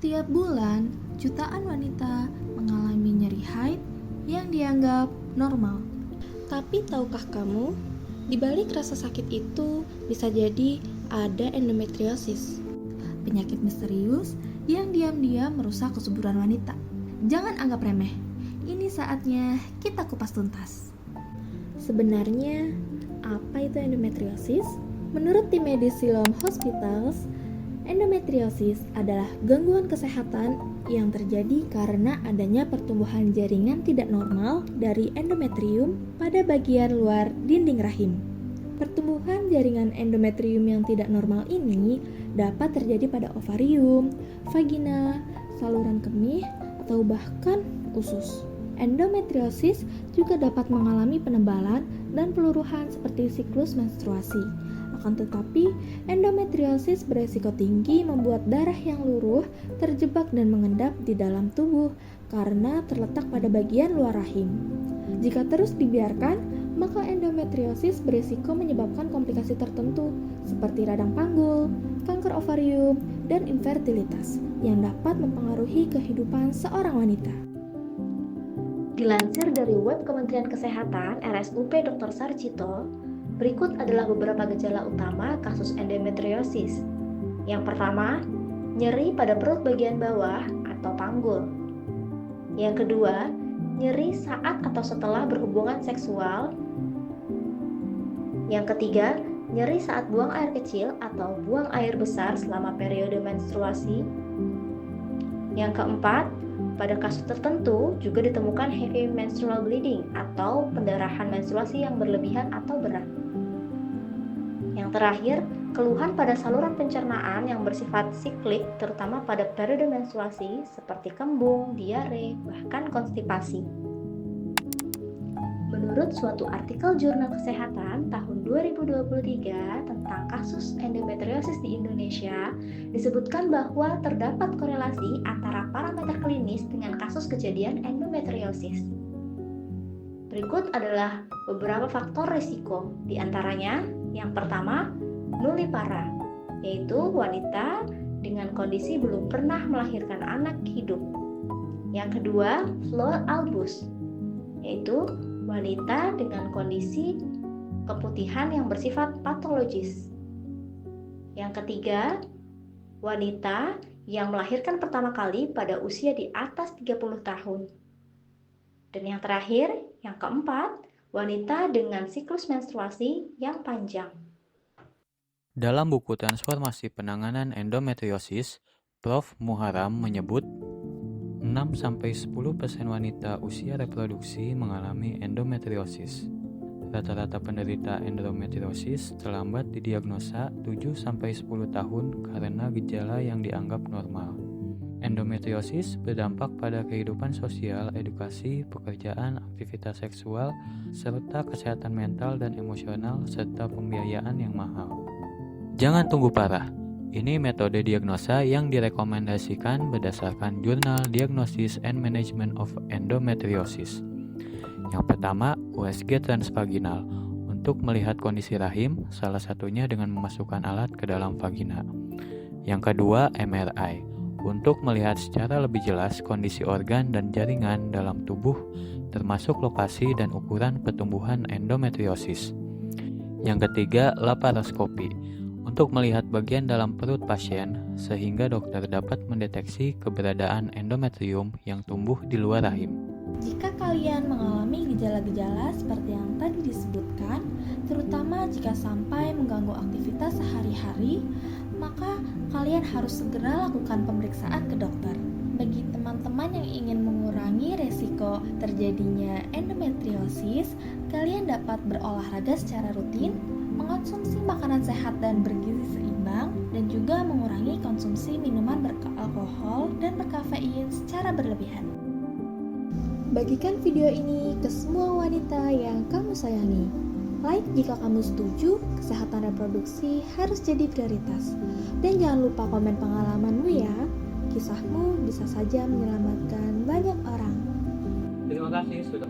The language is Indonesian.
Setiap bulan, jutaan wanita mengalami nyeri haid yang dianggap normal. Tapi tahukah kamu, di balik rasa sakit itu bisa jadi ada endometriosis, penyakit misterius yang diam-diam merusak kesuburan wanita. Jangan anggap remeh, ini saatnya kita kupas tuntas. Sebenarnya, apa itu endometriosis? Menurut tim medis Siloam Hospitals, endometriosis adalah gangguan kesehatan yang terjadi karena adanya pertumbuhan jaringan tidak normal dari endometrium pada bagian luar dinding rahim. Pertumbuhan jaringan endometrium yang tidak normal ini dapat terjadi pada ovarium, vagina, saluran kemih, atau bahkan usus. Endometriosis juga dapat mengalami penebalan dan peluruhan seperti siklus menstruasi. Akan tetapi, endometriosis beresiko tinggi membuat darah yang luruh terjebak dan mengendap di dalam tubuh karena terletak pada bagian luar rahim. Jika terus dibiarkan, maka endometriosis beresiko menyebabkan komplikasi tertentu seperti radang panggul, kanker ovarium, dan infertilitas yang dapat mempengaruhi kehidupan seorang wanita. Dilansir dari web Kementerian Kesehatan RSUP Dr. Sarjito, berikut adalah beberapa gejala utama kasus endometriosis. Yang pertama, nyeri pada perut bagian bawah atau panggul. Yang kedua, nyeri saat atau setelah berhubungan seksual. Yang ketiga, nyeri saat buang air kecil atau buang air besar selama periode menstruasi. Yang keempat, pada kasus tertentu juga ditemukan heavy menstrual bleeding atau pendarahan menstruasi yang berlebihan atau berat. Yang terakhir, keluhan pada saluran pencernaan yang bersifat siklik terutama pada periode menstruasi seperti kembung, diare, bahkan konstipasi. Menurut suatu artikel Jurnal Kesehatan tahun 2023 tentang kasus endometriosis di Indonesia, disebutkan bahwa terdapat korelasi antara parameter klinis dengan kasus kejadian endometriosis. Berikut adalah beberapa faktor risiko, di antaranya yang pertama, nullipara, yaitu wanita dengan kondisi belum pernah melahirkan anak hidup. Yang kedua, flor albus, yaitu wanita dengan kondisi keputihan yang bersifat patologis. Yang ketiga, wanita yang melahirkan pertama kali pada usia di atas 30 tahun. Dan yang terakhir, yang keempat, wanita dengan siklus menstruasi yang panjang. Dalam buku Transformasi Penanganan Endometriosis, Prof. Muharam menyebut 6-10% wanita usia reproduksi mengalami endometriosis. Rata-rata penderita endometriosis terlambat didiagnosa 7-10 tahun karena gejala yang dianggap normal. Endometriosis berdampak pada kehidupan sosial, edukasi, pekerjaan, aktivitas seksual, serta kesehatan mental dan emosional, serta pembiayaan yang mahal. Jangan tunggu parah. Ini metode diagnosa yang direkomendasikan berdasarkan Jurnal Diagnosis and Management of Endometriosis. Yang pertama, USG transvaginal untuk melihat kondisi rahim, salah satunya dengan memasukkan alat ke dalam vagina. Yang kedua, MRI untuk melihat secara lebih jelas kondisi organ dan jaringan dalam tubuh, termasuk lokasi dan ukuran pertumbuhan endometriosis. Yang ketiga, laparoskopi untuk melihat bagian dalam perut pasien sehingga dokter dapat mendeteksi keberadaan endometrium yang tumbuh di luar rahim. Jika kalian mengalami gejala-gejala seperti yang tadi disebutkan, terutama jika sampai mengganggu aktivitas sehari-hari, maka kalian harus segera lakukan pemeriksaan ke dokter. Bagi teman-teman yang ingin mengurangi resiko terjadinya endometriosis, kalian dapat berolahraga secara rutin, mengonsumsi makanan sehat dan bergizi seimbang, dan juga mengurangi konsumsi minuman beralkohol dan berkafein secara berlebihan. Bagikan video ini ke semua wanita yang kamu sayangi. Like jika kamu setuju, kesehatan reproduksi harus jadi prioritas. Dan jangan lupa komen pengalamanmu ya. Kisahmu bisa saja menyelamatkan banyak orang. Terima kasih sudah